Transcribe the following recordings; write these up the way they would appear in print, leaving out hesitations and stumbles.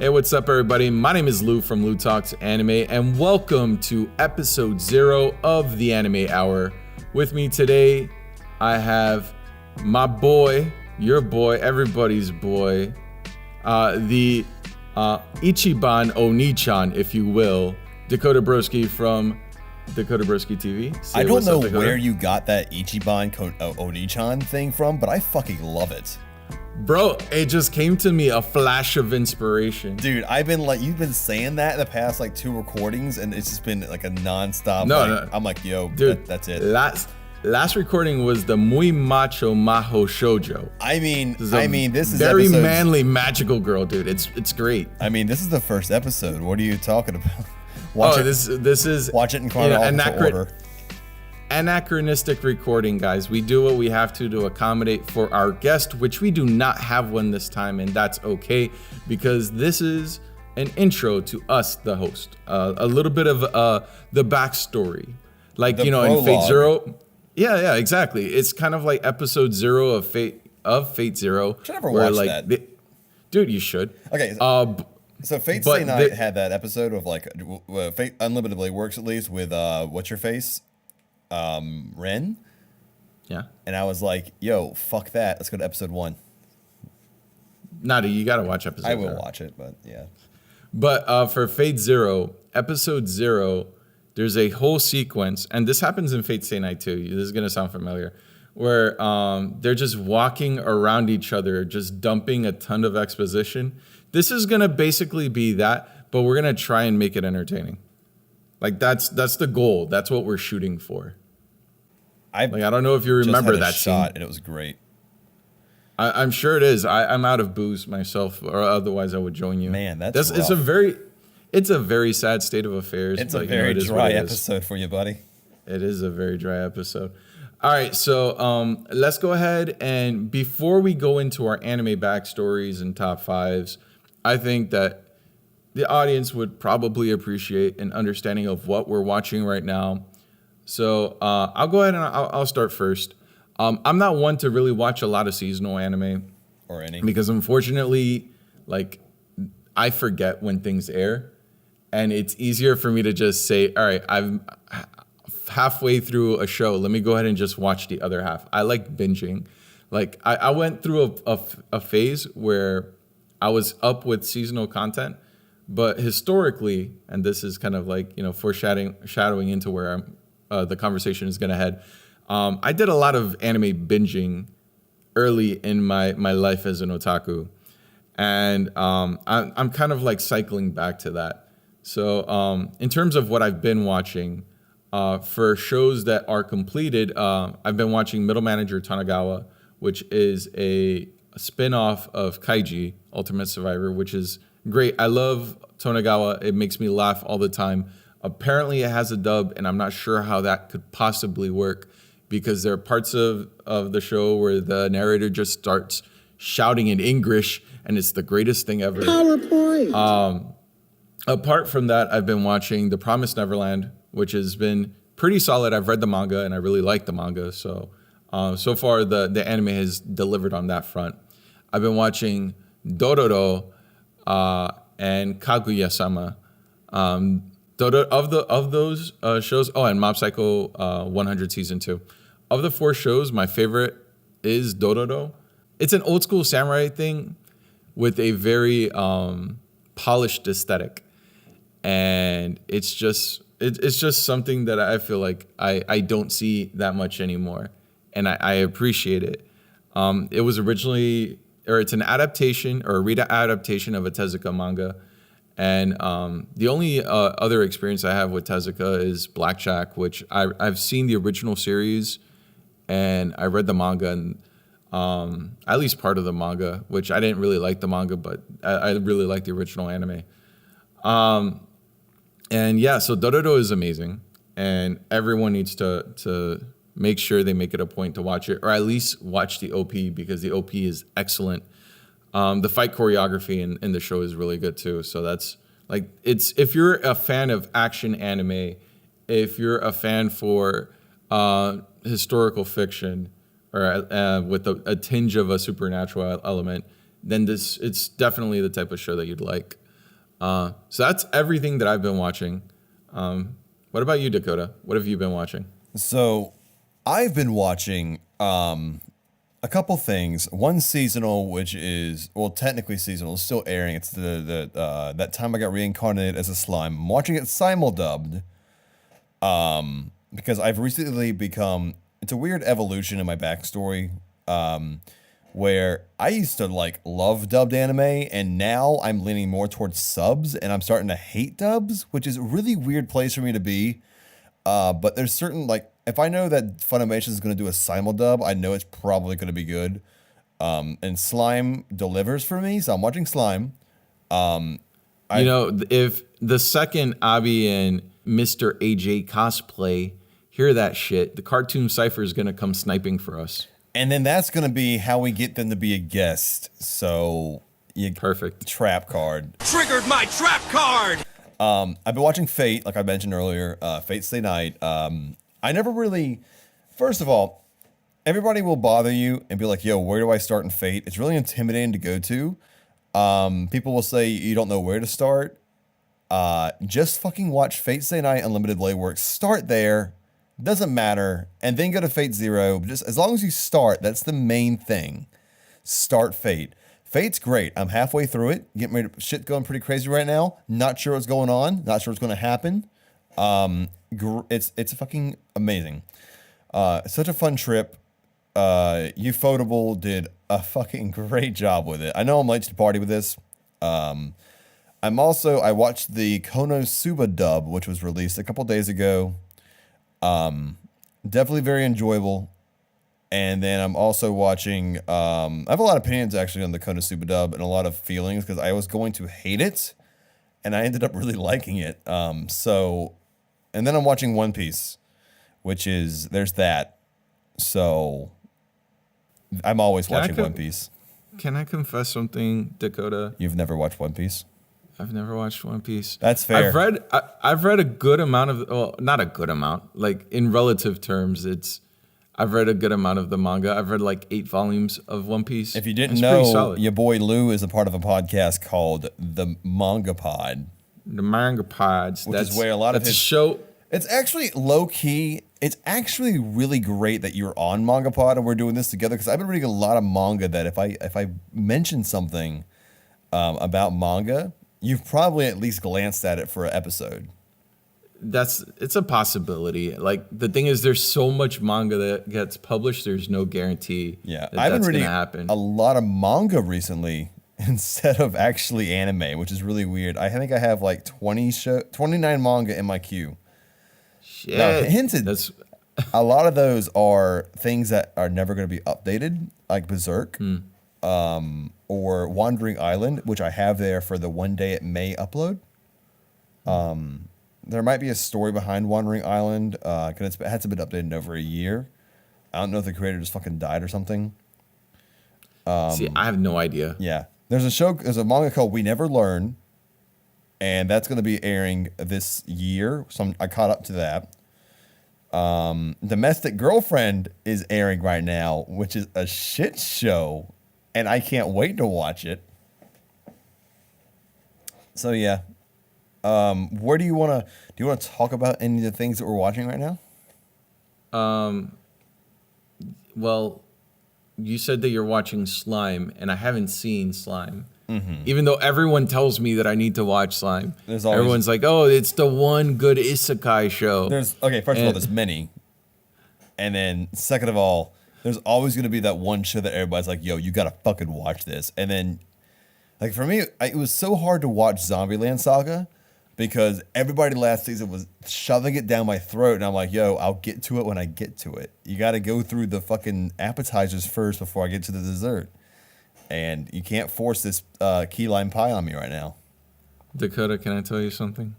Hey, what's up, everybody? My name is Lou from Lou Talks Anime, and welcome to episode 0 of the Anime Hour. With me today, I have my boy, your boy, everybody's boy, the Ichiban Oni-chan, if you will, Dakota Broski from Dakota Broski TV. I don't know where you got that Ichiban Oni-chan thing from, but I fucking love it. Bro, it just came to me, a flash of inspiration. Dude, you've been saying that in the past 2 recordings, and it's just been like a non-stop. No. I'm like, yo, dude, that's it. Last recording was the Muy Macho Maho Shoujo. I mean, this is very manly, magical girl, dude. It's great. I mean, this is the first episode. What are you talking about? This is watch it in chronological order. Anachronistic recording, guys. We do what we have to accommodate for our guest, which we do not have one this time, and that's okay because this is an intro to us, the host. A little bit of the backstory, the in prologue. Fate Zero. Yeah, exactly. It's kind of like episode 0 of Fate Zero. Should never watch that. Dude, you should. Okay. So Fate Stay Night had that episode of Fate Unlimitedly Works, at least, with what's your face? Ren. Yeah. And I was like, yo, fuck that. Let's go to episode 1. Nada, you gotta watch episode 0. I will watch it, but yeah. But for Fate Zero, episode 0, there's a whole sequence, and this happens in Fate Stay Night too. This is gonna sound familiar, where they're just walking around each other, just dumping a ton of exposition. This is gonna basically be that, but we're gonna try and make it entertaining. That's the goal. That's what we're shooting for. I don't know if you remember that shot, scene. And it was great. I'm sure it is. I'm out of booze myself, or otherwise I would join you. Man, that's rough. It's a very sad state of affairs. It's a very dry episode for you, buddy. It is a very dry episode. All right, so let's go ahead, and before we go into our anime backstories and top 5s, I think that the audience would probably appreciate an understanding of what we're watching right now. So I'll go ahead and I'll start first. I'm not one to really watch a lot of seasonal anime. Or any. Because unfortunately, I forget when things air. And it's easier for me to just say, all right, I'm halfway through a show. Let me go ahead and just watch the other half. I like binging. I went through a phase where I was up with seasonal content. But historically, and this is kind of foreshadowing into where the conversation is going to head, I did a lot of anime binging early in my life as an otaku. And I'm kind of cycling back to that. So in terms of what I've been watching, for shows that are completed, I've been watching Middle Manager Tanagawa, which is a spin-off of Kaiji, Ultimate Survivor, which is great. I love Tonagawa. It makes me laugh all the time. Apparently it has a dub, and I'm not sure how that could possibly work because there are parts of the show where the narrator just starts shouting in English, and it's the greatest thing ever. PowerPoint. Apart from that, I've been watching The Promised Neverland, which has been pretty solid. I've read the manga, and I really like the manga. So far, the anime has delivered on that front. I've been watching Dororo, and Kaguya-sama. Of those shows, and Mob Psycho 100 Season 2. Of the 4 shows, my favorite is Dororo. It's an old school samurai thing with a very polished aesthetic. And it's just something that I feel like I don't see that much anymore. And I appreciate it. It was originally... it's an adaptation or a adaptation of a Tezuka manga. And the only other experience I have with Tezuka is Blackjack, which I've seen the original series and I read the manga and at least part of the manga, which I didn't really like the manga, but I really like the original anime. And yeah, so Dororo is amazing and everyone needs to make sure they make it a point to watch it, or at least watch the OP because the OP is excellent. The fight choreography in the show is really good too. So that's if you're a fan of action anime, if you're a fan for historical fiction or with a tinge of a supernatural element, then it's definitely the type of show that you'd like. So that's everything that I've been watching. What about you, Dakota? What have you been watching? So I've been watching a couple things. One seasonal, which is, well, technically seasonal, it's still airing. It's the That Time I Got Reincarnated as a Slime. I'm watching it simuldubbed because I've recently become, it's a weird evolution in my backstory where I used to like love dubbed anime, and now I'm leaning more towards subs, and I'm starting to hate dubs, which is a really weird place for me to be. But there's certain, like, if I know that Funimation is going to do a simuldub, I know it's probably going to be good. And Slime delivers for me, so I'm watching Slime. If the second Abby and Mr. AJ cosplay hear that shit, the Cartoon Cypher is going to come sniping for us. And then that's going to be how we get them to be a guest. So, perfect. Trap card. Triggered my trap card! I've been watching Fate, like I mentioned earlier, Fate Stay Night. I never really, first of all, everybody will bother you and be like, yo, where do I start in Fate? It's really intimidating to go to. People will say you don't know where to start. Just fucking watch Fate Stay Night Unlimited Blade Works. Start there. Doesn't matter. And then go to Fate Zero. Just as long as you start, that's the main thing. Start Fate. Fate's great. I'm halfway through it. Getting ready to, shit going pretty crazy right now. Not sure what's going on. Not sure what's going to happen. It's fucking amazing. Such a fun trip. Ufotable did a fucking great job with it. I know I'm late to the party with this. I watched the Konosuba dub, which was released a couple days ago. Definitely very enjoyable. And then I'm also watching, I have a lot of opinions actually on the Konosuba dub and a lot of feelings because I was going to hate it and I ended up really liking it. And then I'm watching One Piece, which is, there's that. So I'm always watching One Piece. Can I confess something, Dakota? You've never watched One Piece? I've never watched One Piece. That's fair. I've read a good amount of, well, not a good amount, like in relative terms, I've read a good amount of the manga. I've read like 8 volumes of One Piece. If you didn't know, your boy Lou is a part of a podcast called The Manga Pod. The Manga Pods. Which is where a lot of his show. It's actually low key. It's actually really great that you're on Manga Pod and we're doing this together because I've been reading a lot of manga that if I mention something about manga, you've probably at least glanced at it for an episode. It's a possibility. Like the thing is, there's so much manga that gets published. There's no guarantee. Yeah, I've been reading a lot of manga recently instead of actually anime, which is really weird. I think I have like 29 manga in my queue. Shit. Now, hinted. A lot of those are things that are never going to be updated, like Berserk, or Wandering Island, which I have there for the one day it may upload. There might be a story behind Wandering Island, because it hasn't been updated in over a year. I don't know if the creator just fucking died or something. See, I have no idea. Yeah. There's a manga called We Never Learn, and that's going to be airing this year. So I caught up to that. Domestic Girlfriend is airing right now, which is a shit show, and I can't wait to watch it. So yeah. Where do you want to talk about any of the things that we're watching right now? Well, you said that you're watching Slime, and I haven't seen Slime. Mm-hmm. Even though everyone tells me that I need to watch Slime. Everyone's like, oh, it's the one good isekai show. First of all, there's many. And then second of all, there's always going to be that one show that everybody's like, yo, you got to fucking watch this. And then, like for me, it was so hard to watch Zombieland Saga because everybody last season was shoving it down my throat. And I'm like, yo, I'll get to it when I get to it. You got to go through the fucking appetizers first before I get to the dessert. And you can't force this key lime pie on me right now. Dakota, can I tell you something?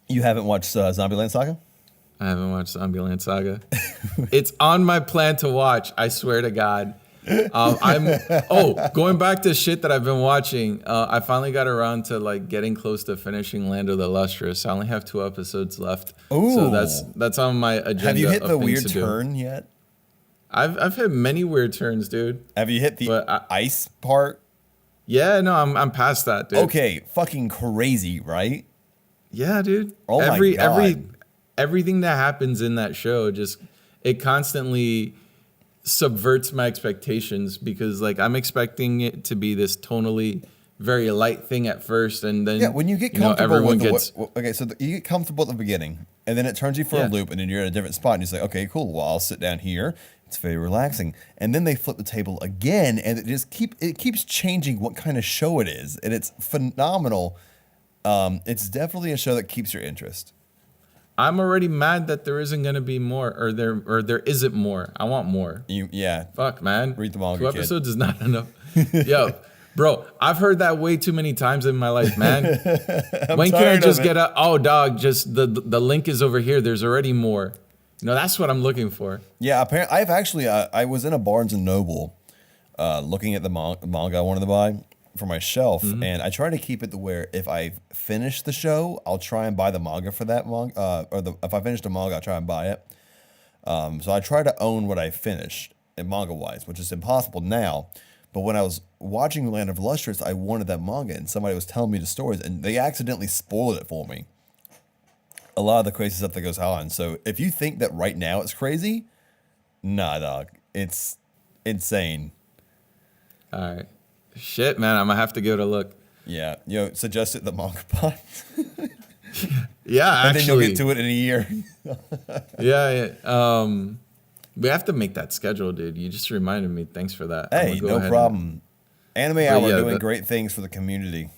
You haven't watched Zombieland Saga? I haven't watched Zombieland Saga. It's on my plan to watch, I swear to God. Going back to shit that I've been watching, I finally got around to like getting close to finishing Land of the Lustrous. I only have 2 episodes left. Ooh. So that's on my agenda. Have you hit the weird turn yet? I've hit many weird turns, dude. Have you hit the ice part? Yeah, no, I'm past that, dude. Okay, fucking crazy, right? Yeah, dude. Oh my God. Everything that happens in that show just it constantly subverts my expectations because like I'm expecting it to be this tonally very light thing at first, and then Yeah, when you get comfortable everyone with gets okay, so you get comfortable at the beginning, and then it turns you for a loop, and then you're at a different spot, and you say, okay, cool, well, I'll sit down here. It's very relaxing, and then they flip the table again, and it keeps changing what kind of show it is, and it's phenomenal. It's definitely a show that keeps your interest. I'm already mad that there isn't gonna be more, or there isn't more. I want more. Yeah, Fuck, man. read the manga, Two kid. episodes is not enough. Yo, bro, I've heard that way too many times in my life, man. When can I just get a? Oh, dog, just the link is over here. There's already more. That's what I'm looking for. Yeah, apparently, I've actually I was in a Barnes and Noble, looking at the manga I wanted to buy for my shelf, and I try to keep it to where if I finish the show, I'll try and buy the manga for that manga, if I finish the manga, I'll try and buy it. So I try to own what I finished in manga wise, which is impossible now. But when I was watching Land of Lustrous, I wanted that manga, and somebody was telling me the stories, and they accidentally spoiled it for me. A lot of the crazy stuff that goes on. So if you think that right now it's crazy, nah, dog, it's insane. All right. Shit, man, I'm gonna have to give it a look. Yeah, suggest it the manga pod. Yeah, and actually. then you'll get to it in a year. Yeah. We have to make that schedule, dude. You just reminded me. Thanks for that. Hey, no problem. Anime Hour doing great things for the community.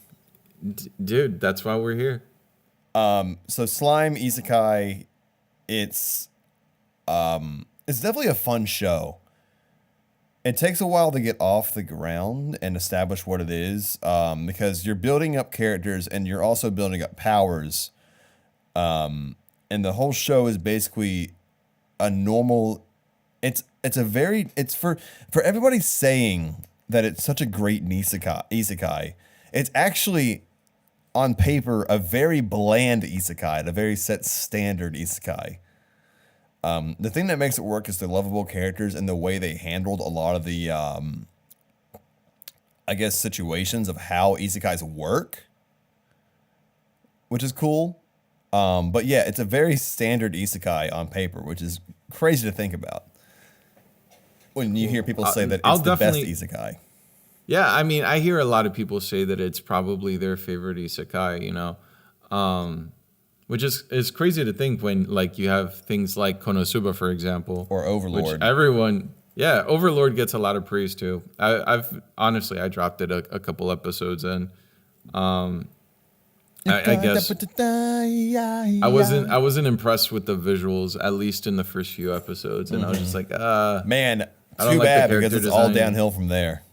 Dude, that's why we're here. So Slime Isekai, it's definitely a fun show. It takes a while to get off the ground and establish what it is, because you're building up characters and you're also building up powers. And the whole show is basically a normal. It's for everybody saying that it's such a great isekai. It's actually on paper a very bland isekai, a very set standard isekai. The thing that makes it work is the lovable characters and the way they handled a lot of the, I guess, situations of how isekais work, which is cool. But yeah, it's a very standard isekai on paper, which is crazy to think about when you hear people say that it's the best isekai. Yeah, I mean, I hear a lot of people say that it's probably their favorite isekai, which is crazy to think when like you have things like Konosuba, for example, or Overlord. Which Overlord gets a lot of praise too. I've honestly I dropped it a couple episodes in. I guess I wasn't impressed with the visuals, at least in the first few episodes, and I was just like, man, I too like bad because it's all downhill from there.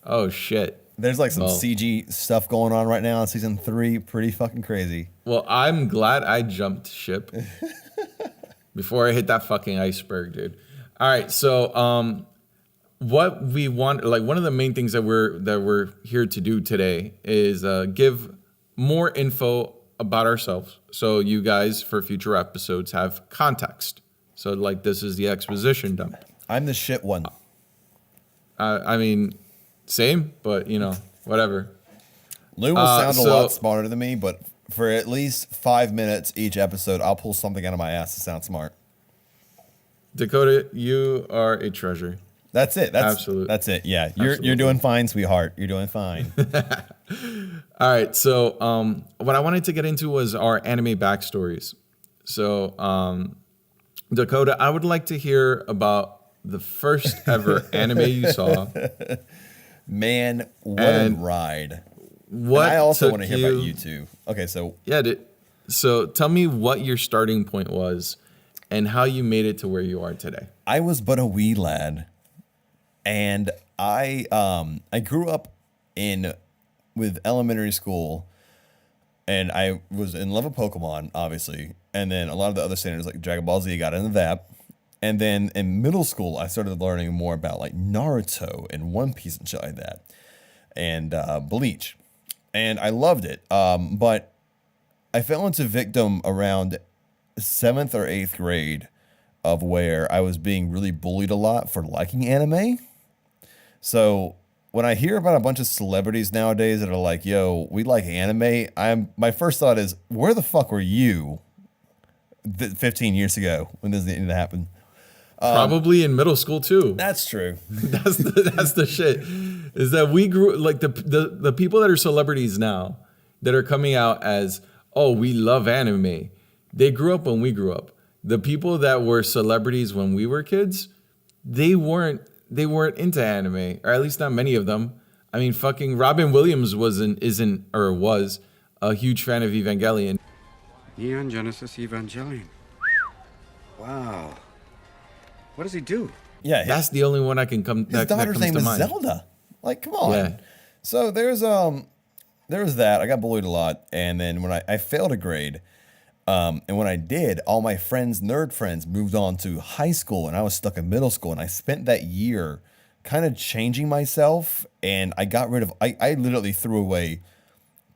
Oh shit. There's like some CG stuff going on right now in season 3. Pretty fucking crazy. Well, I'm glad I jumped ship before I hit that fucking iceberg, dude. All right, so what we want, like one of the main things that we're here to do today is give more info about ourselves, so you guys for future episodes have context. So like this is the exposition dump. I'm the shit one. I mean, same, but whatever. Lou will sound a lot smarter than me, but for at least 5 minutes each episode, I'll pull something out of my ass to sound smart. Dakota, you are a treasure. That's it. Absolutely. That's it. Yeah, you're doing fine, sweetheart. You're doing fine. All right. So what I wanted to get into was our anime backstories. So Dakota, I would like to hear about the first ever anime you saw. Man, what a ride. What and I also want to hear about you too. Okay, so yeah, so tell me what your starting point was and how you made it to where you are today. I was but a wee lad, and I grew up with elementary school, and I was in love with Pokemon, obviously, and then a lot of the other standards like Dragon Ball Z got into that. And then in middle school, I started learning more about like Naruto and One Piece and shit like that, and Bleach, and I loved it. But I fell into victim around 7th or 8th grade of where I was being really bullied a lot for liking anime. So when I hear about a bunch of celebrities nowadays that are like, "Yo, we like anime," my first thought is, where the fuck were you 15 years ago when this needed to happen? Probably in middle school too. That's true. That's the shit. Is that we grew like the people that are celebrities now that are coming out as, oh, we love anime. They grew up when we grew up. The people that were celebrities when we were kids, they weren't into anime, or at least not many of them. I mean, fucking Robin Williams was a huge fan of Evangelion. Neon Genesis Evangelion. Wow. What does he do? Yeah, That's the only one I can come. his daughter's name is Zelda. Like, come on. Yeah. So there was that. I got bullied a lot, and then when I failed a grade, and when I did, all my nerd friends, moved on to high school, and I was stuck in middle school, and I spent that year kind of changing myself, and I got rid of. I literally threw away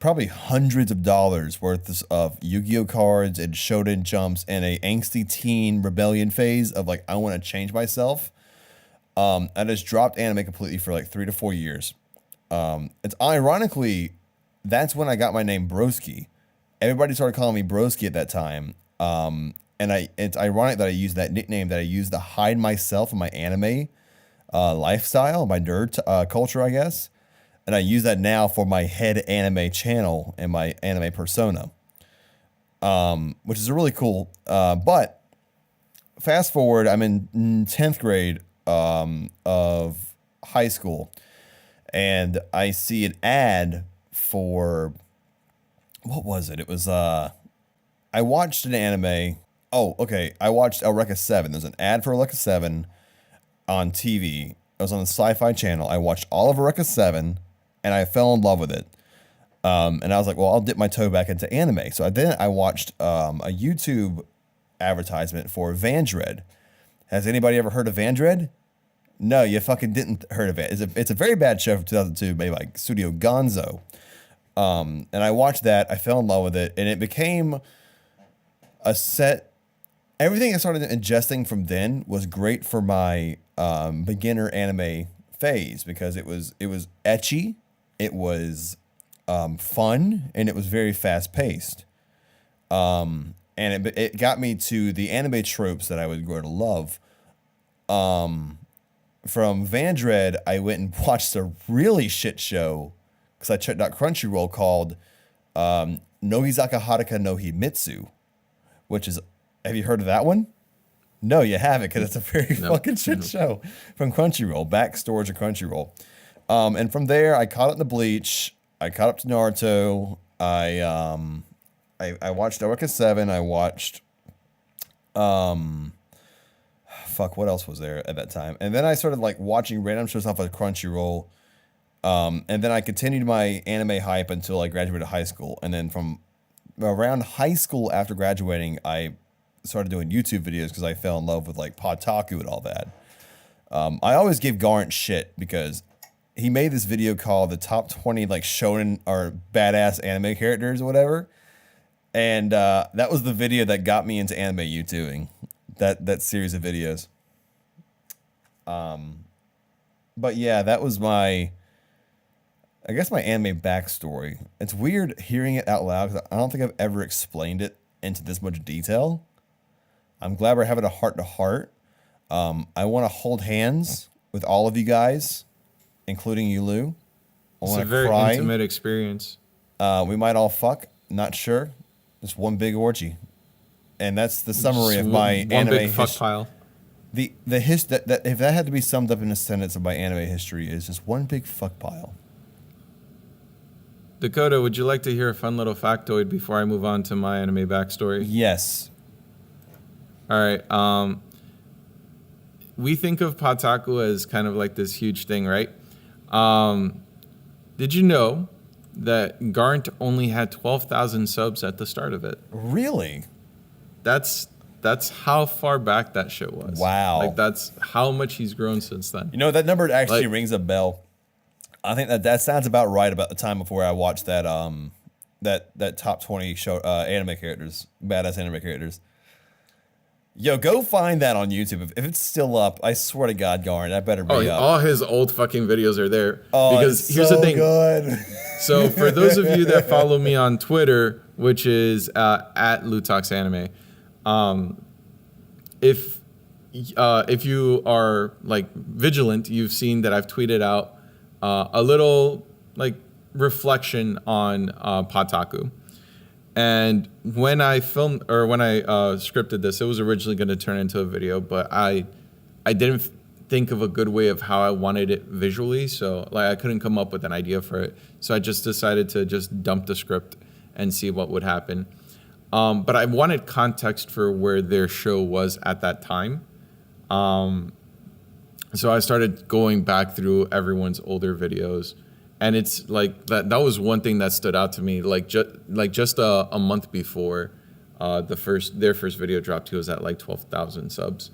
probably hundreds of dollars worth of Yu-Gi-Oh cards and Shonen jumps and a angsty teen rebellion phase of like, I want to change myself. I just dropped anime completely for like 3 to 4 years. It's ironically, that's when I got my name Broski. Everybody started calling me Broski at that time. And it's ironic that I used that nickname that I used to hide myself in my anime lifestyle, my nerd culture, I guess. And I use that now for my head anime channel and my anime persona, which is really cool. But fast forward, I'm in 10th grade of high school, and I see an ad for, what was it? It was, I watched an anime. Oh, okay. I watched Eureka 7. There's an ad for Eureka 7 on TV. It was on the Sci-Fi Channel. I watched all of Eureka 7. And I fell in love with it. And I was like, well, I'll dip my toe back into anime. So then I watched a YouTube advertisement for Vandred. Has anybody ever heard of Vandred? No, you fucking didn't heard of it. It's a very bad show from 2002, made by Studio Gonzo. And I watched that. I fell in love with it. And it became a set. Everything I started ingesting from then was great for my beginner anime phase, because it was ecchi. It was fun, and it was very fast paced. And it got me to the anime tropes that I would grow to love. From Vandred, I went and watched a really shit show, because I checked out Crunchyroll, called Nogizaka Haruka no Himitsu, which is, have you heard of that one? No, you haven't, because it's a very fucking shit show from Crunchyroll, backstories of Crunchyroll. And from there, I caught up to Bleach. I caught up to Naruto. I watched Eureka 7. I watched, what else was there at that time? And then I started like watching random shows off of Crunchyroll. And then I continued my anime hype until I graduated high school. And then from around high school, after graduating, I started doing YouTube videos because I fell in love with like Podtaku and all that. I always gave Garnt shit because he made this video called the top 20 like shonen or badass anime characters or whatever. And that was the video that got me into anime YouTubing, that series of videos. But yeah, that was my anime backstory. It's weird hearing it out loud because I don't think I've ever explained it into this much detail. I'm glad we're having a heart-to-heart. I want to hold hands with all of you guys, including you, Lou. It's a very intimate experience. We might all fuck. Not sure. Just one big orgy, and that's the summary of my one anime big fuck pile. The if that had to be summed up in a sentence of my anime history, is just one big fuck pile. Dakota, would you like to hear a fun little factoid before I move on to my anime backstory? Yes. All right. We think of Podtaku as kind of like this huge thing, right? Did you know that Garnt only had 12,000 subs at the start of it? Really? That's how far back that shit was. Wow. Like that's how much he's grown since then. You know, that number actually rings a bell. I think that sounds about right about the time before I watched that that top 20 show anime characters, badass anime characters. Yo, go find that on YouTube. If it's still up, I swear to God, Garn, that better be up. All his old fucking videos are there. Oh, because it's here's so the thing. good. So for those of you that follow me on Twitter, which is at Lutox Anime, if you are like vigilant, you've seen that I've tweeted out a little like reflection on Pataku. And when I scripted this, it was originally going to turn into a video, but I didn't think of a good way of how I wanted it visually. So like I couldn't come up with an idea for it. So I just decided to just dump the script and see what would happen. But I wanted context for where their show was at that time. So I started going back through everyone's older videos. And it's like that was one thing that stood out to me. Like just a month before their first video dropped, he was at like 12,000 subs.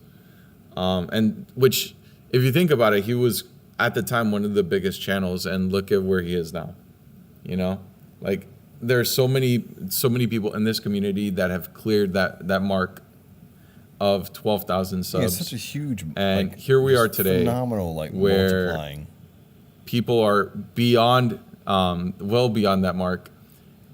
And which, if you think about it, he was at the time one of the biggest channels, and look at where he is now. You know, like there's so many people in this community that have cleared that mark of 12,000 subs. Yeah, it's such a huge, and here we are today, phenomenal, like where multiplying. People are beyond, well beyond that mark,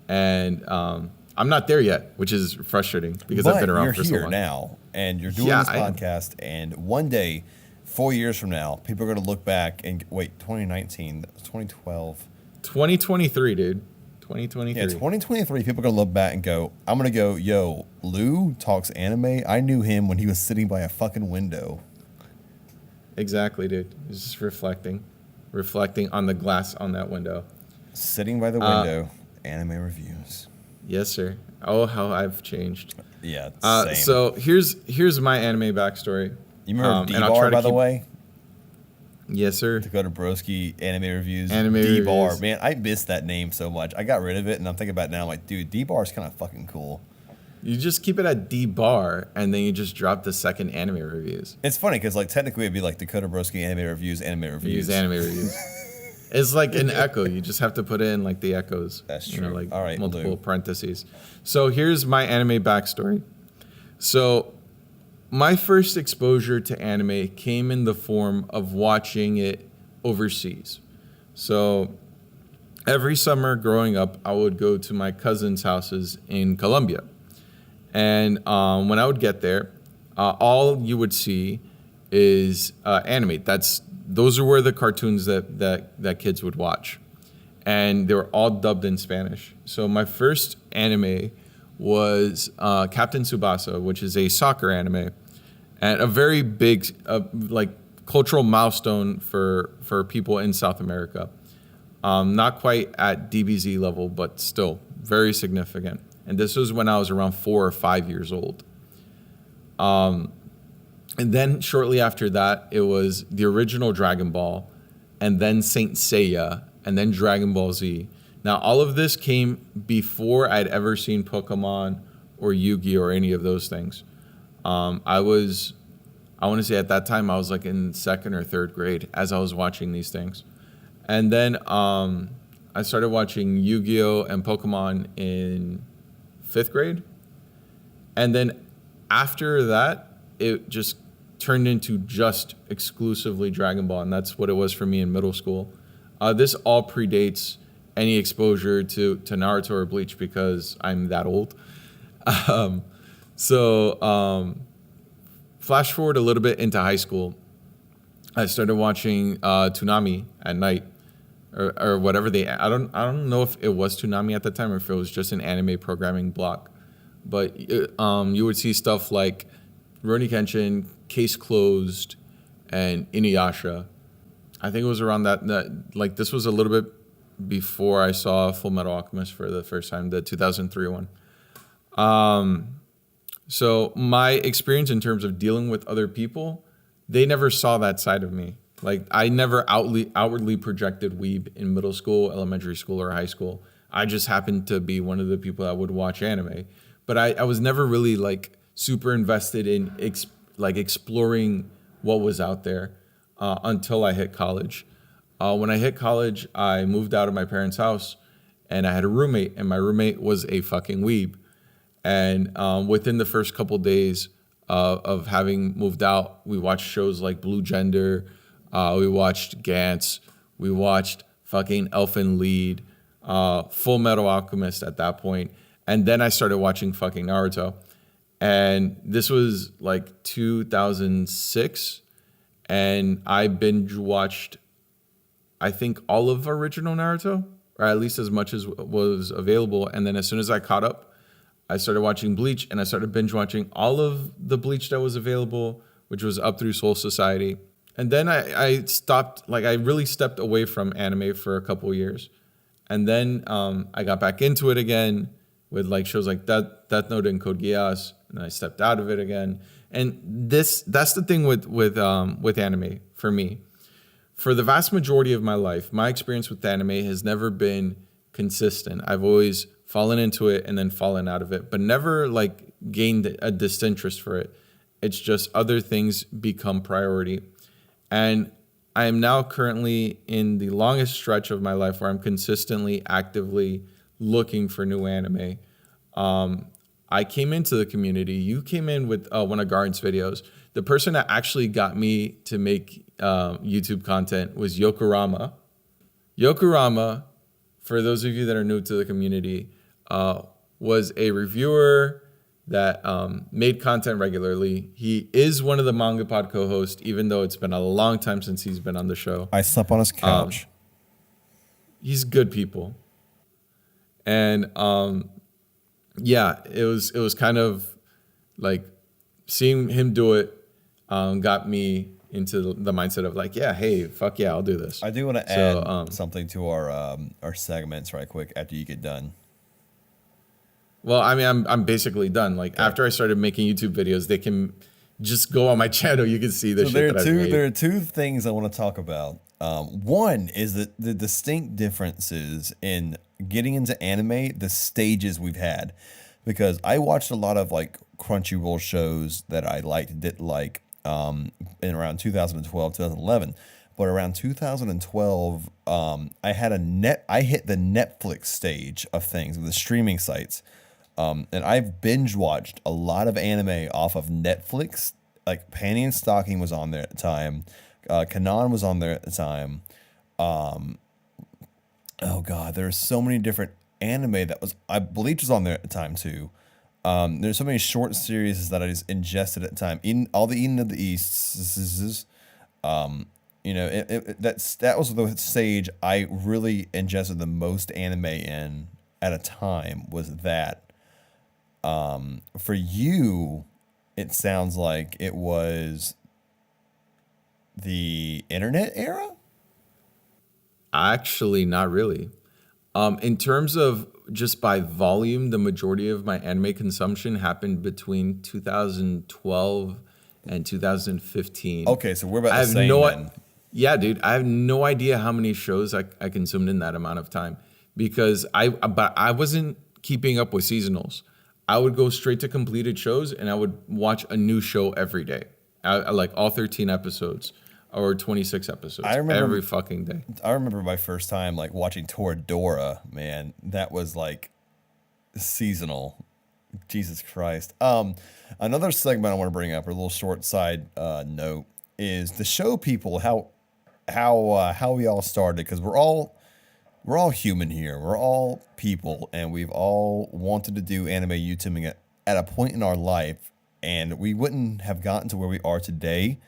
and I'm not there yet, which is frustrating because I've been around for so long. You're here now, and you're doing this podcast, and one day, 4 years from now, people are going to look back and wait, 2019, 2012. 2023, dude. 2023. Yeah, 2023, people are going to look back and go, I'm going to go, yo, Lou talks anime. I knew him when he was sitting by a fucking window. Exactly, dude. He's just reflecting on the glass on that window. Sitting by the window, anime reviews. Yes, sir. Oh, how I've changed. Yeah, same. So here's my anime backstory. You remember D-Bar, by the way? Yes, sir. Dakota Broski anime reviews. Anime D-Bar. reviews. Man, I miss that name so much. I got rid of it, and I'm thinking about it now. I'm like, dude, D-Bar is kind of fucking cool. You just keep it at D-Bar, and then you just drop the second anime reviews. It's funny, because like technically it'd be like Dakota Broski anime reviews. Anime reviews. It's like an echo. You just have to put in like the echoes. That's true. You know, like all right, multiple parentheses. So here's my anime backstory. So my first exposure to anime came in the form of watching it overseas. So every summer growing up, I would go to my cousins' houses in Colombia. And when I would get there, all you would see is anime. Those are where the cartoons that kids would watch. And they were all dubbed in Spanish. So my first anime was Captain Tsubasa, which is a soccer anime, and a very big like cultural milestone for people in South America. Not quite at DBZ level, but still very significant. And this was when I was around 4 or 5 years old. And then shortly after that, it was the original Dragon Ball, and then Saint Seiya, and then Dragon Ball Z. Now, all of this came before I'd ever seen Pokemon or Yu-Gi-Oh! Or any of those things. I want to say at that time, I was like in 2nd or 3rd grade as I was watching these things. And then I started watching Yu-Gi-Oh! And Pokemon in 5th grade. And then after that, it just turned into just exclusively Dragon Ball. And that's what it was for me in middle school. This all predates any exposure to Naruto or Bleach because I'm that old. Flash forward a little bit into high school. I started watching Toonami at night. Or whatever I don't know if it was Toonami at the time or if it was just an anime programming block, but you would see stuff like Rurouni Kenshin, Case Closed, and Inuyasha. I think it was around that like this was a little bit before I saw Full Metal Alchemist for the first time, the 2003 one. So my experience in terms of dealing with other people, they never saw that side of me. Like, I never outwardly projected weeb in middle school, elementary school, or high school. I just happened to be one of the people that would watch anime. But I was never really, like, super invested in, exploring what was out there until I hit college. When I hit college, I moved out of my parents' house, and I had a roommate, and my roommate was a fucking weeb. And within the first couple days, of having moved out. We watched shows like Blue Gender. We watched Gantz. We watched fucking Elfen Lied, Full Metal Alchemist at that point. And then I started watching fucking Naruto. And this was like 2006. And I binge watched, I think, all of original Naruto, or at least as much as was available. And then as soon as I caught up, I started watching Bleach, and I started binge watching all of the Bleach that was available, which was up through Soul Society. And then I stopped, like I really stepped away from anime for a couple of years. And then I got back into it again with like shows like Death Note and Code Geass, and I stepped out of it again. And that's the thing with anime for me. For the vast majority of my life, my experience with anime has never been consistent. I've always fallen into it and then fallen out of it, but never like gained a disinterest for it. It's just other things become priority. And I am now currently in the longest stretch of my life where I'm consistently, actively looking for new anime. I came into the community. You came in with one of Garn's videos. The person that actually got me to make YouTube content was Yokorama. Yokorama, for those of you that are new to the community, was a reviewer that made content regularly. He is one of the Manga Pod co-hosts, even though it's been a long time since he's been on the show. I slept on his couch. He's good people. And yeah, it was kind of like seeing him do it got me into the mindset of like, yeah, hey, fuck yeah, I'll do this. I do want to add something to our segments right quick after you get done. Well, I mean, I'm basically done. Like after I started making YouTube videos, they can just go on my channel. You can see the shit that I've made. There are two things I want to talk about. One is that the distinct differences in getting into anime, the stages we've had, because I watched a lot of like Crunchyroll shows that I liked, didn't like, in around 2012, 2011. But around 2012, I hit the Netflix stage of things, the streaming sites. And I've binge watched a lot of anime off of Netflix. Like Panty and Stocking was on there at the time. Kanan was on there at the time. Oh God, there's so many different anime Bleach was on there at the time too. There's so many short series that I just ingested at the time. All the Eden of the East. That was the stage I really ingested the most anime in at a time, was that. For you, it sounds like it was the internet era? Actually, not really. In terms of just by volume, the majority of my anime consumption happened between 2012 and 2015. Okay, so we're about the same then. Yeah, dude, I have no idea how many shows I consumed in that amount of time because I wasn't keeping up with seasonals. I would go straight to completed shows and I would watch a new show every day. I like all 13 episodes or 26 episodes every fucking day. I remember my first time like watching Toradora, man. That was like seasonal. Jesus Christ. Another segment I want to bring up, or a little short side note, is to show people how we all started, because we're all human here. We're all people, and we've all wanted to do anime YouTubing at a point in our life, and we wouldn't have gotten to where we are today,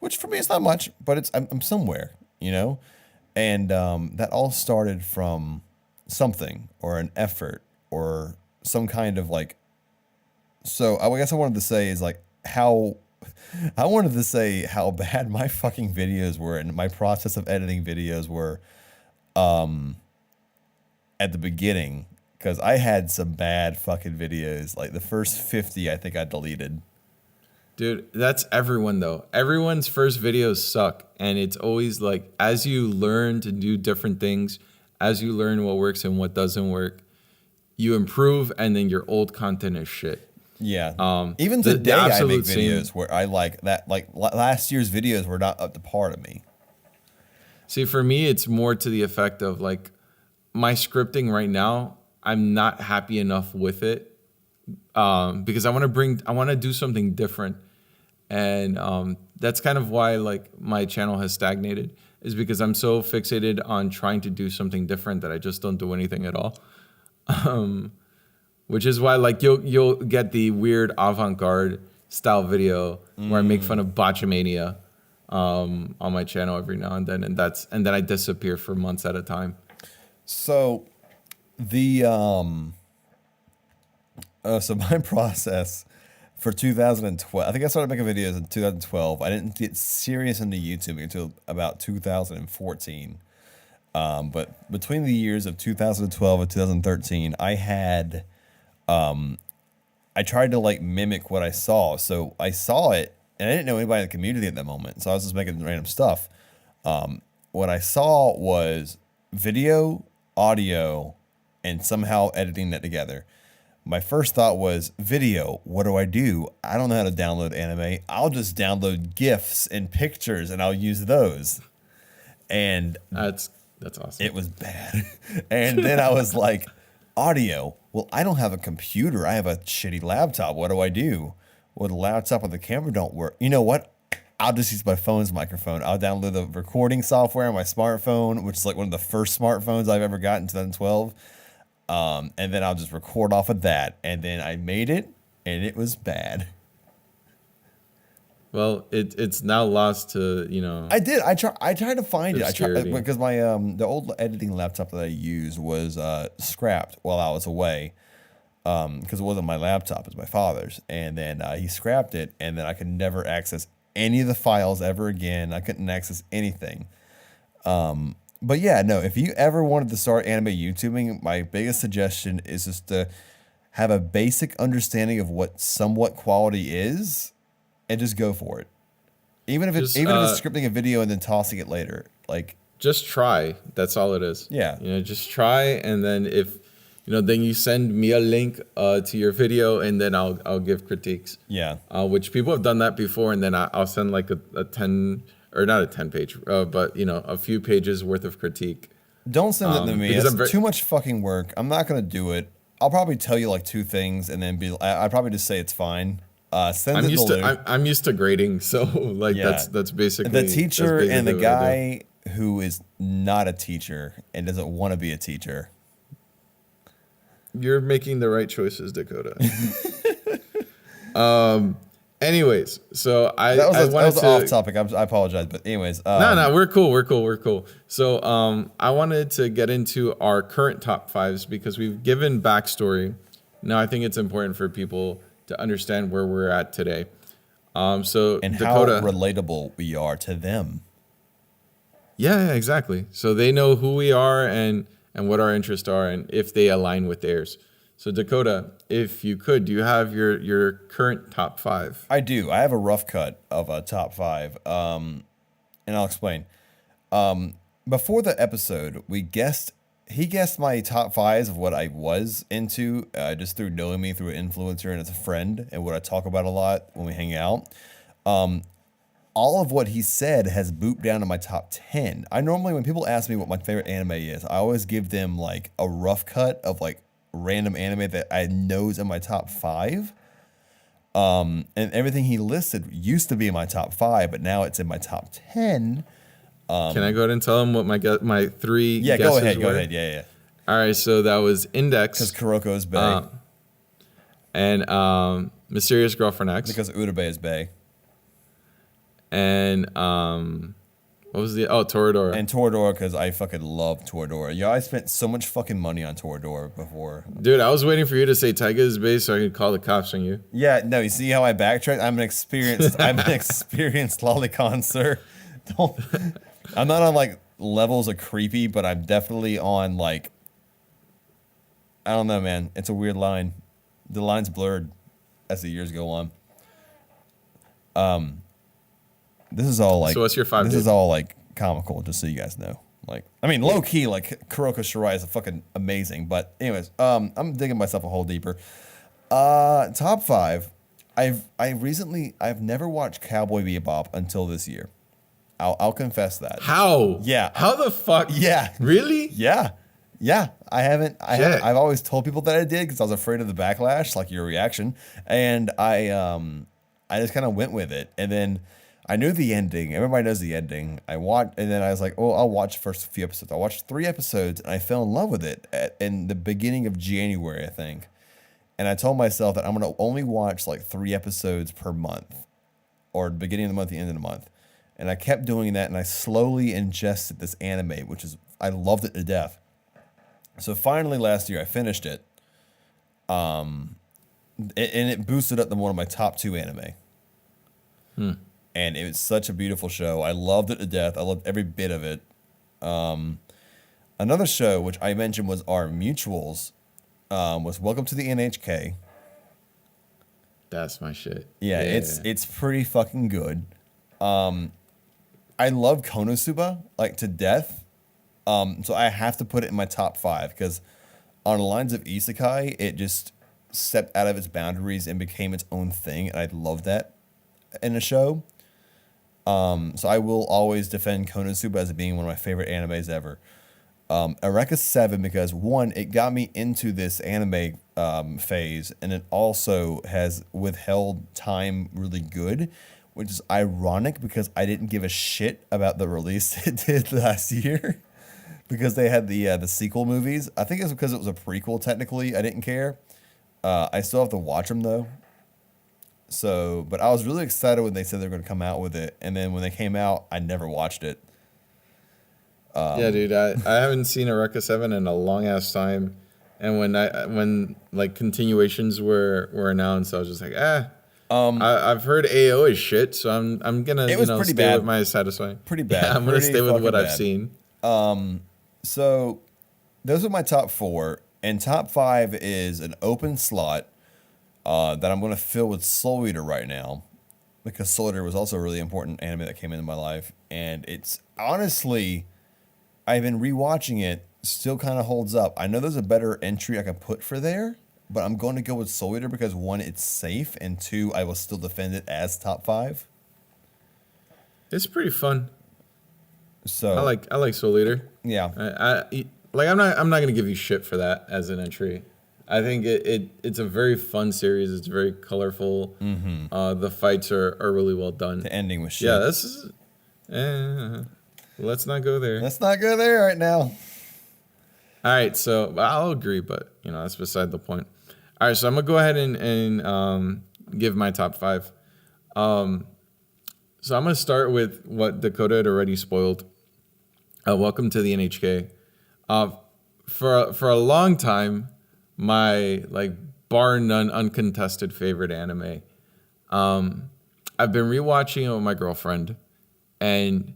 which for me is not much, but I'm somewhere, you know? And that all started from something or an effort or some kind of like, so I guess I wanted to say is like how bad my fucking videos were and my process of editing videos were at the beginning, because I had some bad fucking videos. Like the first 50, I think I deleted. Dude, that's everyone though. Everyone's first videos suck. And it's always like, as you learn to do different things, as you learn what works and what doesn't work, you improve, and then your old content is shit. Yeah. Even today, I make videos where I like that. Like last year's videos were not up to par to me. See, for me, it's more to the effect of like my scripting right now. I'm not happy enough with it because I want to do something different, and that's kind of why like my channel has stagnated, is because I'm so fixated on trying to do something different that I just don't do anything at all. Which is why like you'll get the weird avant-garde style video where I make fun of botchamania on my channel every now and then, and then I disappear for months at a time. So the so my process for 2012, I think I started making videos in 2012. I didn't get serious into YouTube until about 2014. But between the years of 2012 and 2013, I had, I tried to like mimic what I saw. So I saw it and I didn't know anybody in the community at that moment. So I was just making random stuff. What I saw was video, audio, and somehow editing that together. My first thought was video. What do? I don't know how to download anime. I'll just download GIFs and pictures and I'll use those. And That's awesome. it was bad. And then I was like, audio. Well, I don't have a computer. I have a shitty laptop. What do? Well, the laptop and the camera don't work. You know what? I'll just use my phone's microphone. I'll download the recording software on my smartphone, which is like one of the first smartphones I've ever got in 2012. And then I'll just record off of that. And then I made it, and it was bad. Well, it's now lost to, you know. I did. I tried to find it. I tried Obscurity. because my the old editing laptop that I used was scrapped while I was away. Because it wasn't my laptop, it was my father's. And then he scrapped it, and then I could never access any of the files ever again. I couldn't access anything. But yeah, no, if you ever wanted to start anime YouTubing, my biggest suggestion is just to have a basic understanding of what somewhat quality is and just go for it. Even if it's scripting a video and then tossing it later. Like, just try. That's all it is. Yeah. You know, just try, and then if then you send me a link to your video, and then I'll give critiques. Yeah. Which people have done that before, and then I'll send like a 10, or not a 10 page, but a few pages worth of critique. Don't send it to me. because It's too much fucking work. I'm not going to do it. I'll probably tell you like two things and then I'd probably just say it's fine. I'm used to grading, so like Yeah. that's basically the teacher and the what I do. guy who is not a teacher and doesn't want to be a teacher. You're making the right choices, Dakota. Anyways, so That was off topic. I apologize, but anyways. No, we're cool. So I wanted to get into our current top fives because we've given backstory. Now I think it's important for people to understand where we're at today. So and Dakota, how relatable we are to them. Yeah, exactly. So they know who we are and what our interests are and if they align with theirs. So Dakota, if you could, do you have your current top five? I do. I have a rough cut of a top five, and I'll explain. Before the episode, he guessed my top fives of what I was into, just through knowing me through an influencer and as a friend, and what I talk about a lot when we hang out. All of what he said has booped down to my top 10. I normally, when people ask me what my favorite anime is, I always give them like a rough cut of like random anime that I know is in my top five. And everything he listed used to be in my top five, but now it's in my top 10. Can I go ahead and tell him what my three Yeah, guesses go were? ahead. Yeah. All right, so that was Index. Because Kuroko is Bae. And Mysterious Girlfriend X. Because Urabe is Bae. And what was Toradora. And Toradora, because I fucking love Toradora. Yeah, I spent so much fucking money on Toradora before. Dude, I was waiting for you to say Taiga is Bae so I could call the cops on you. Yeah, no, you see how I backtracked? I'm an experienced lolicon, sir. I'm not on like levels of creepy, but I'm definitely on like, I don't know, man. It's a weird line. The line's blurred as the years go on. This is all like. So what's your five? This is all like comical, just so you guys know. Like, I mean, low key, like Kuroko Shirai is fucking amazing. But anyways, I'm digging myself a hole deeper. Top five. I've never watched Cowboy Bebop until this year. I'll confess that. How? Yeah. How the fuck? Yeah. Really? Yeah. Yeah, I haven't. I Shit. haven't. I've always told people that I did because I was afraid of the backlash, like your reaction, and I just kind of went with it. And then I knew the ending. Everybody knows the ending. I watched, and then I was like, oh, I'll watch the first few episodes. I watched 3 episodes, and I fell in love with it in the beginning of January, I think. And I told myself that I'm gonna only watch like 3 episodes per month, or the beginning of the month, the end of the month. And I kept doing that, and I slowly ingested this anime, which is I loved it to death. So finally, last year I finished it, and it boosted up to one of my top 2 anime. And it was such a beautiful show. I loved it to death. I loved every bit of it. Another show which I mentioned was our mutuals, was Welcome to the NHK. That's my shit. Yeah, it's pretty fucking good. I love Konosuba like to death. So I have to put it in my top 5 because on the lines of isekai, it just stepped out of its boundaries and became its own thing, and I love that in a show. So I will always defend Konosuba as being one of my favorite animes ever. Eureka 7 because one, it got me into this anime phase, and it also has withheld time really good, which is ironic because I didn't give a shit about the release it did last year because they had the sequel movies. I think it's because it was a prequel technically. I didn't care. I still have to watch them though. So, but I was really excited when they said they were going to come out with it, and then when they came out, I never watched it. Yeah, dude, I haven't seen Eureka 7 in a long ass time. And when like continuations were announced, I was just like, I've heard AO is shit, so I'm gonna It was pretty stay bad. with my satisfying. Pretty bad. Yeah, I'm gonna Pretty stay with fucking what I've bad. seen. So those are my top 4, and top 5 is an open slot that I'm going to fill with Soul Eater right now because Soul Eater was also a really important anime that came into my life, and it's honestly, I've been rewatching it, still kind of holds up. I know there's a better entry I can put for there, but I'm going to go with Soul Eater because one, it's safe, and two, I will still defend it as top 5. It's pretty fun. So I like Soul Eater. yeah. I'm not gonna give you shit for that as an entry. I think it's a very fun series. It's very colorful. The fights are really well done. The ending was shit. Yeah, this is. Let's not go there. Let's not go there right now. All right, so I'll agree, but that's beside the point. All right, so I'm gonna go ahead and give my top 5. So I'm gonna start with what Dakota had already spoiled. Welcome to the NHK. For a long time, my bar none uncontested favorite anime. I've been rewatching it with my girlfriend, and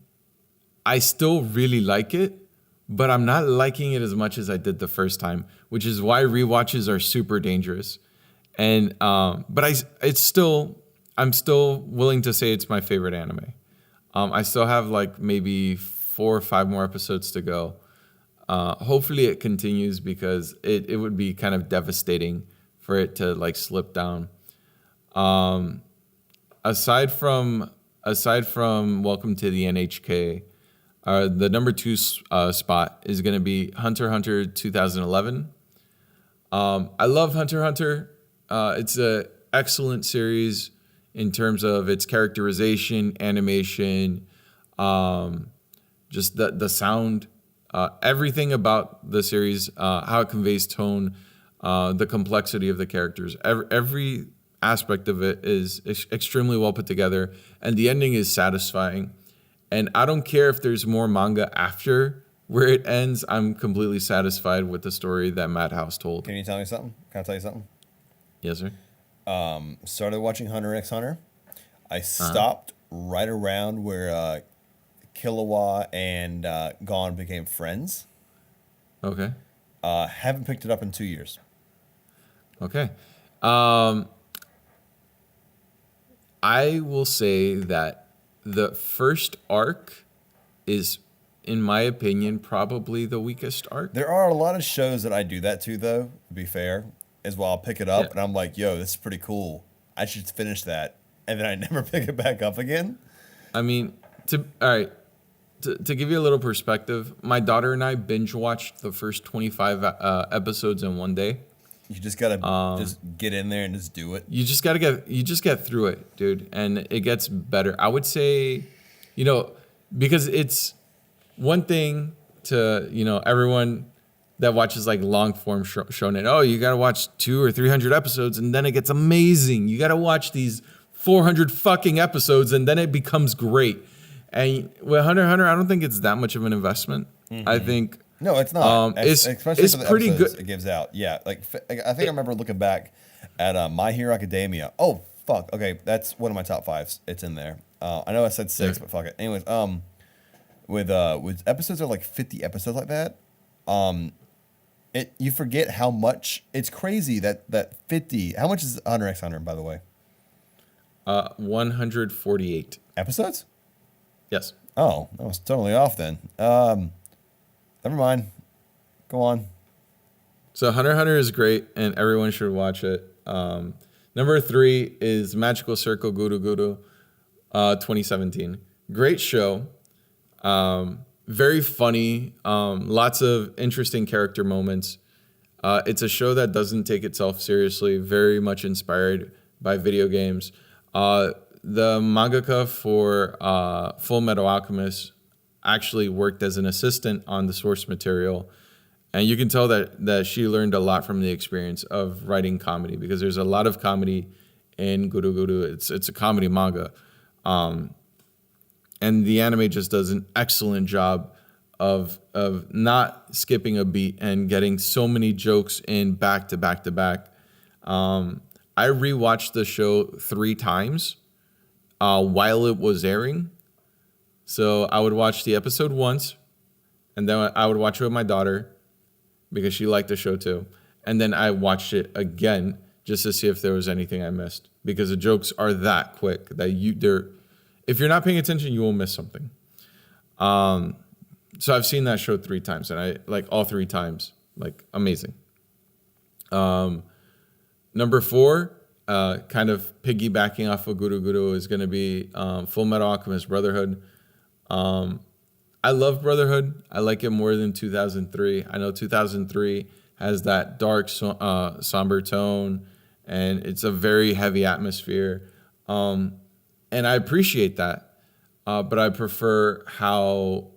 I still really like it, but I'm not liking it as much as I did the first time, which is why rewatches are super dangerous. And but I'm still willing to say it's my favorite anime. I still have maybe 4 or 5 more episodes to go. Hopefully it continues because it would be kind of devastating for it to slip down. Aside from Welcome to the NHK, the number 2 spot is going to be Hunter x Hunter 2011. I love Hunter x Hunter. It's an excellent series in terms of its characterization, animation, just the sound, everything about the series, how it conveys tone, the complexity of the characters. Every aspect of it is extremely well put together, and the ending is satisfying. And I don't care if there's more manga after where it ends. I'm completely satisfied with the story that Madhouse told. Can you tell me something? Can I tell you something? Yes, sir. Started watching Hunter x Hunter. I stopped right around where Killua and Gon became friends. Okay. Haven't picked it up in 2 years. Okay. I will say that the first arc is, in my opinion, probably the weakest arc. There are a lot of shows that I do that to, though, to be fair, is while I'll pick it up and I'm like, yo, this is pretty cool. I should finish that. And then I never pick it back up again. I mean, all right. to give you a little perspective, my daughter and I binge watched the first 25 episodes in one day. You just gotta just get in there and just do it. You just get through it, dude, and it gets better. I would say, because it's one thing to, everyone that watches like long form shonen. Oh, you gotta watch 200 or 300 episodes and then it gets amazing. You gotta watch these 400 fucking episodes and then it becomes great. And with Hunter x Hunter, I don't think it's that much of an investment. I think no, it's not. Especially it's for the pretty episodes good. it gives out. Yeah, like I think I remember looking back at My Hero Academia. Oh fuck. Okay, that's one of my top 5s. It's in there. I know I said 6, but fuck it. Anyways, with episodes of like 50 episodes like that, you forget how much it's crazy that 50. How much is Hunter x Hunter, by the way? 148 episodes. Yes. Oh, that was totally off then. Never mind. Go on. So Hunter x Hunter is great, and everyone should watch it. Number 3 is Magical Circle Guru Guru, 2017. Great show. Very funny. Lots of interesting character moments. It's a show that doesn't take itself seriously. Very much inspired by video games. The mangaka for Full Metal Alchemist actually worked as an assistant on the source material. And you can tell that she learned a lot from the experience of writing comedy, because there's a lot of comedy in Guru Guru. It's a comedy manga. And the anime just does an excellent job of not skipping a beat and getting so many jokes in back to back to back. I rewatched the show 3 times while it was airing. So I would watch the episode once, and then I would watch it with my daughter because she liked the show too. And then I watched it again just to see if there was anything I missed, because the jokes are that quick that if you're not paying attention, you will miss something. So I've seen that show 3 times, and I like all 3 times, like amazing. Number 4, kind of piggybacking off of Guru Guru, is going to be Full Metal Alchemist Brotherhood. I love Brotherhood. I like it more than 2003. I know 2003 has that dark, somber tone, and it's a very heavy atmosphere. And I appreciate that, but I prefer how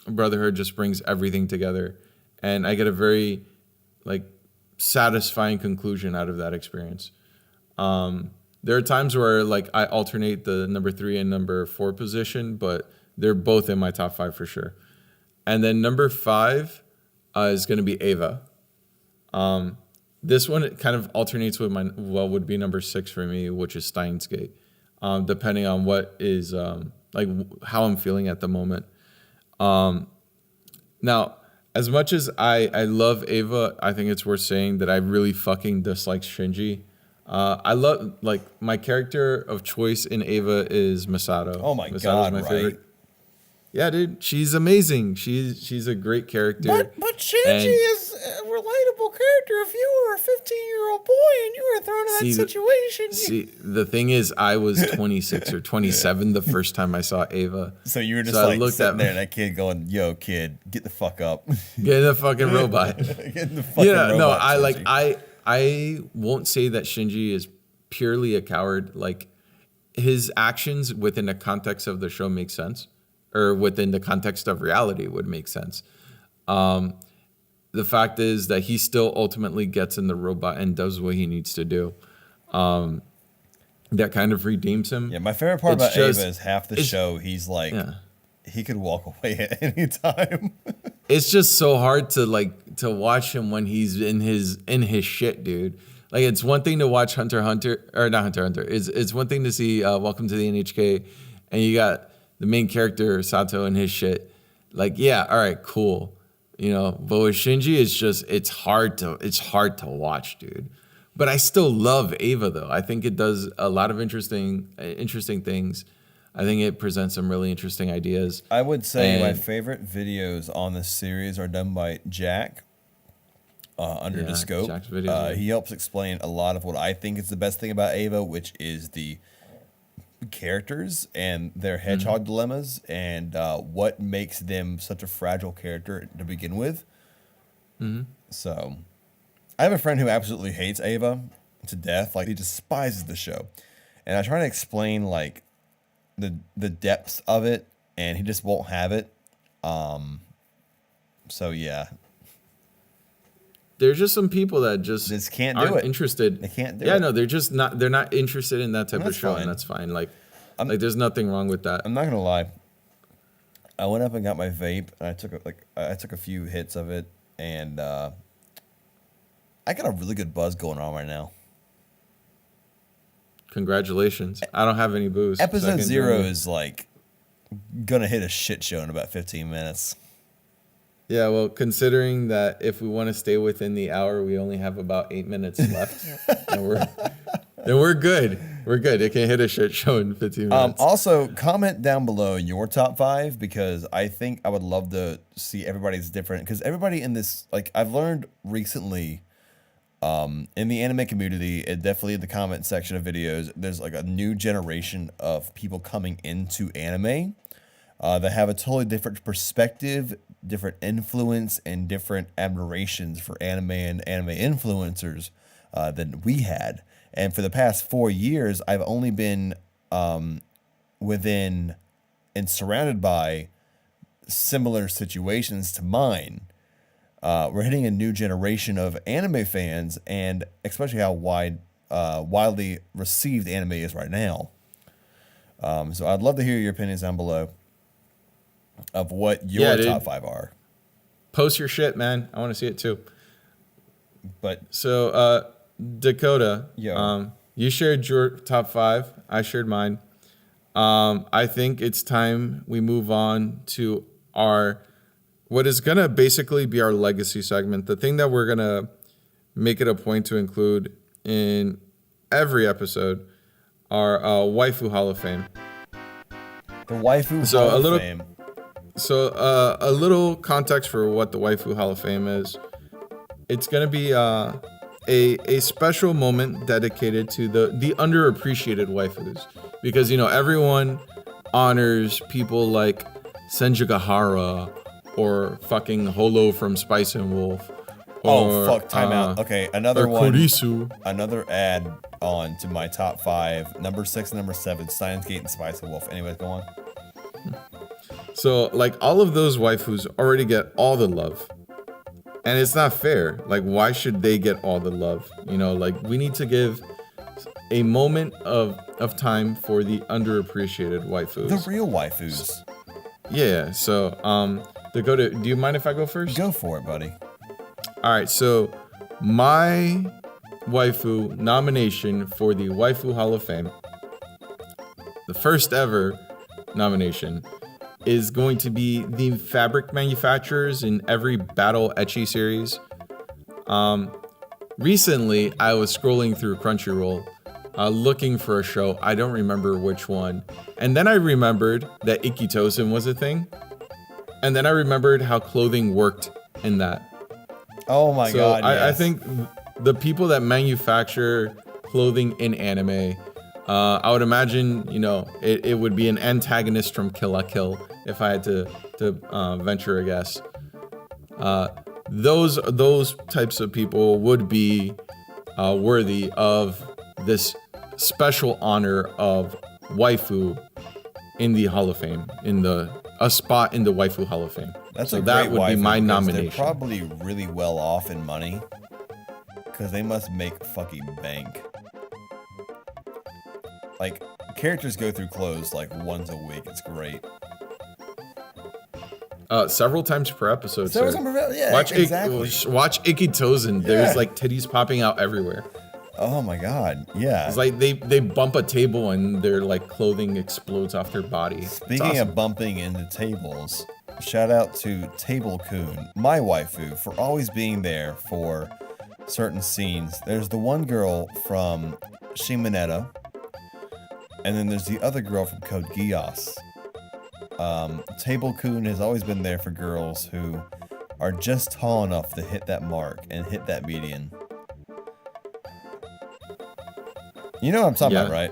Brotherhood just brings everything together, and I get a very satisfying conclusion out of that experience. There are times where I alternate the number 3 and number 4 position, but they're both in my top 5 for sure. And then number 5 is going to be Ava. This one kind of alternates with would be number 6 for me, which is Steins Gate, depending on what is how I'm feeling at the moment. Now, as much as I love Ava, I think it's worth saying that I really fucking dislike Shinji. I love my character of choice in Ava is Masato. Oh my Masato's god, my right? favorite. Yeah, dude, she's amazing. She's a great character. But Shinji is a relatable character. If you were a 15-year-old boy and you were thrown in that situation. See, the thing is, I was 26 or 27 the first time I saw Ava. So you were just sitting there, and that kid going, "Yo, kid, get the fuck up, get in the fucking robot." Get in the fucking robot. No, Shinji. I won't say that Shinji is purely a coward. His actions within the context of the show make sense, or within the context of reality would make sense. The fact is that he still ultimately gets in the robot and does what he needs to do. That kind of redeems him. Yeah, my favorite part about Ava is half the show he's he could walk away at any time. It's just so hard to watch him when he's in his shit, dude. It's one thing to watch Hunter x Hunter, or not Hunter x Hunter. It's one thing to see Welcome to the NHK, and you got the main character Sato in his shit. Yeah, all right, cool. But with Shinji, it's hard to watch, dude. But I still love Ava though. I think it does a lot of interesting things. I think it presents some really interesting ideas. I would say my favorite videos on this series are done by Jack under the scope. Jack's videos, he helps explain a lot of what I think is the best thing about Ava, which is the characters and their hedgehog dilemmas and what makes them such a fragile character to begin with. So I have a friend who absolutely hates Ava to death. Like, he despises the show. And I try to explain like the depths of it, and he just won't have it. So yeah. There's just some people that just can't do aren't it. interested. They can't do it. Yeah, no, they're not interested in that type of That's show, fine. and that's fine. Like there's nothing wrong with that. I'm not gonna lie. I went up and got my vape, and I took a few hits of it, and I got a really good buzz going on right now. Congratulations. I don't have any booze. Episode 0 is like gonna hit a shit show in about 15 minutes. Yeah, well, considering that if we want to stay within the hour, we only have about 8 minutes left. then we're good. We're good. It can hit a shit show in 15 minutes. Also, comment down below your top 5, because I think I would love to see everybody's different. Because everybody in this, like, I've learned recently in the anime community, and definitely in the comment section of videos, there's like a new generation of people coming into anime that have a totally different perspective, different influence, and different admirations for anime and anime influencers than we had. And for the past 4 years, I've only been within and surrounded by similar situations to mine. We're hitting a new generation of anime fans, and especially how widely received anime is right now. So I'd love to hear your opinions down below of what your top 5 are. Post your shit, man. I want to see it too. But so, Dakota, Yo. You shared your top 5. I shared mine. I think it's time we move on to what is going to basically be our legacy segment. The thing that we're going to make it a point to include in every episode, our Waifu Hall of Fame. The Waifu Hall of Fame. So a little context for what the Waifu Hall of Fame is. It's going to be a special moment dedicated to the underappreciated waifus. Because, everyone honors people like Senjugahara or fucking Holo from Spice and Wolf. Time out. Okay, another one. Kurisu. Another add on to my top 5. Number 6 and number 7, Steins Gate and Spice and Wolf. Anyways, go on. So, like, all of those waifus already get all the love. And it's not fair. Like, why should they get all the love? Like, we need to give a moment of time for the underappreciated waifus. The real waifus. Yeah, so, Dakota, do you mind if I go first? Go for it, buddy. All right, so my waifu nomination for the Waifu Hall of Fame, the first ever nomination, is going to be the fabric manufacturers in every Battle Ecchi series. Recently, I was scrolling through Crunchyroll, looking for a show. I don't remember which one. And then I remembered that Ikitosen was a thing. And then I remembered how clothing worked in that. Oh my God. I think the people that manufacture clothing in anime, I would imagine, it would be an antagonist from Kill la Kill if I had to venture a guess. Those types of people would be worthy of this special honor of waifu in the Hall of Fame, a spot in the Waifu Hall of Fame. That would be my nomination. They're probably really well off in money because they must make fucking bank. Like, characters go through clothes like once a week. It's great. Several times per episode. Yeah, watch exactly. Watch Ikitosen. There's like titties popping out everywhere. Oh my God, yeah. It's like they bump a table and their like clothing explodes off their body. Speaking of bumping into tables, shout out to Table Kun, my waifu, for always being there for certain scenes. There's the one girl from Shimonetta, and then there's the other girl from Code Geass. Table Kun has always been there for girls who are just tall enough to hit that mark and hit that median. You know what I'm talking about, right?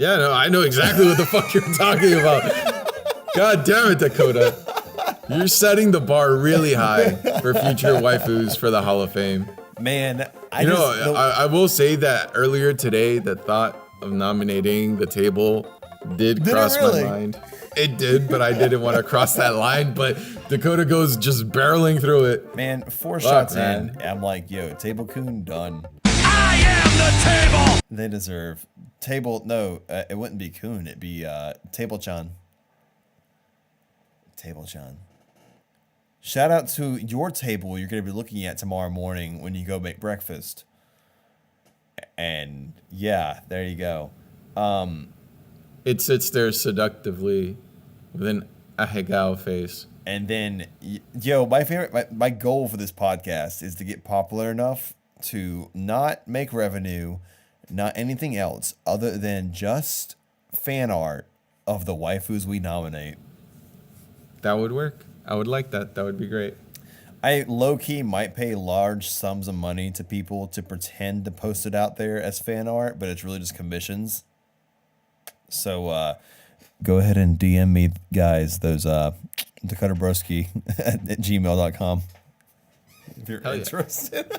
Yeah, no, I know exactly what the fuck you're talking about. God damn it, Dakota. You're setting the bar really high for future waifus for the Hall of Fame. Man, I will say that earlier today, the thought of nominating the table did cross my mind. It did, but I didn't want to cross that line. But Dakota goes just barreling through it. Man, 4 shots in, I'm like, yo, Table Coon done. I am the table! They deserve table. No, it wouldn't be Coon. It'd be Table-chan. Table-chan. Shout out to your table you're going to be looking at tomorrow morning when you go make breakfast. And yeah, there you go. It sits there seductively with an ahegao face. And then, yo, my goal for this podcast is to get popular enough to not make revenue, not anything else other than just fan art of the waifus we nominate. That would work. I would like that. That would be great. I low-key might pay large sums of money to people to pretend to post it out there as fan art, but it's really just commissions. So go ahead and DM me, guys, those Dakota Broski at gmail.com if you're interested.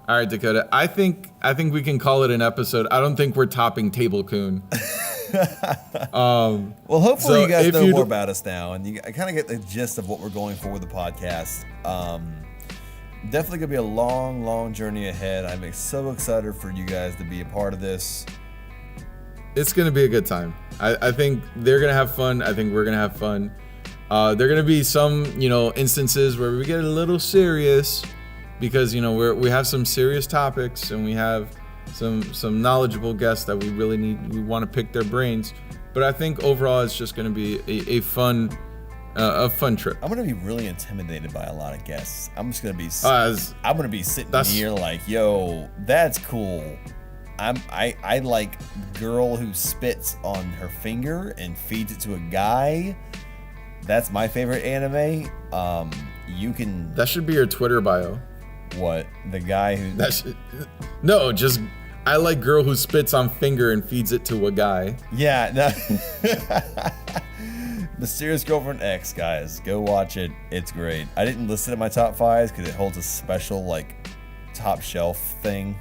All right, Dakota. I think we can call it an episode. I don't think we're topping Table Coon. Well, hopefully you guys know more about us now, and you kind of get the gist of what we're going for with the podcast. Definitely gonna be a long, long journey ahead. I'm so excited for you guys to be a part of this. It's gonna be a good time. I think they're gonna have fun. I think we're gonna have fun. There are gonna be some, instances where we get a little serious because we have some serious topics and we have some knowledgeable guests that we want to pick their brains. But I think overall it's just going to be a fun trip. I'm going to be really intimidated by a lot of guests. I'm just going to be I'm going to be sitting here like, yo, that's cool. I like girl who spits on her finger and feeds it to a guy. That's my favorite anime. That should be your Twitter bio. What? The guy who... I like girl who spits on finger and feeds it to a guy. Yeah, no. Mysterious Girlfriend X, guys. Go watch it. It's great. I didn't list it in my top 5s because it holds a special, top shelf thing.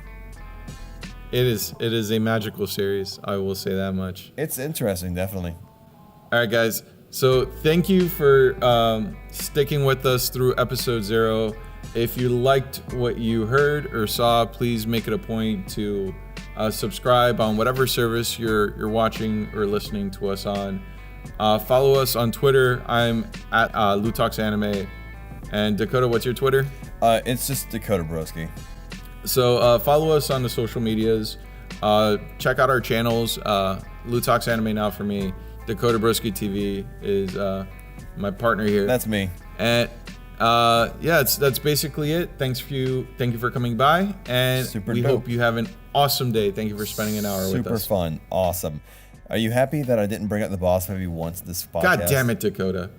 It is a magical series. I will say that much. It's interesting, definitely. All right, guys. So thank you for sticking with us through episode 0. If you liked what you heard or saw, please make it a point to subscribe on whatever service you're watching or listening to us on. Follow us on Twitter. I'm at LuTalksAnime. And Dakota, what's your Twitter? It's just Dakota Broski. So follow us on the social medias. Check out our channels. LuTalksAnime now for me. Dakota Broski TV is my partner here. That's me. And that's basically it. Thank you for coming by, and we hope you have an awesome day. Thank you for spending an hour with us. Super fun, awesome. Are you happy that I didn't bring up the boss maybe once this podcast? God damn it, Dakota.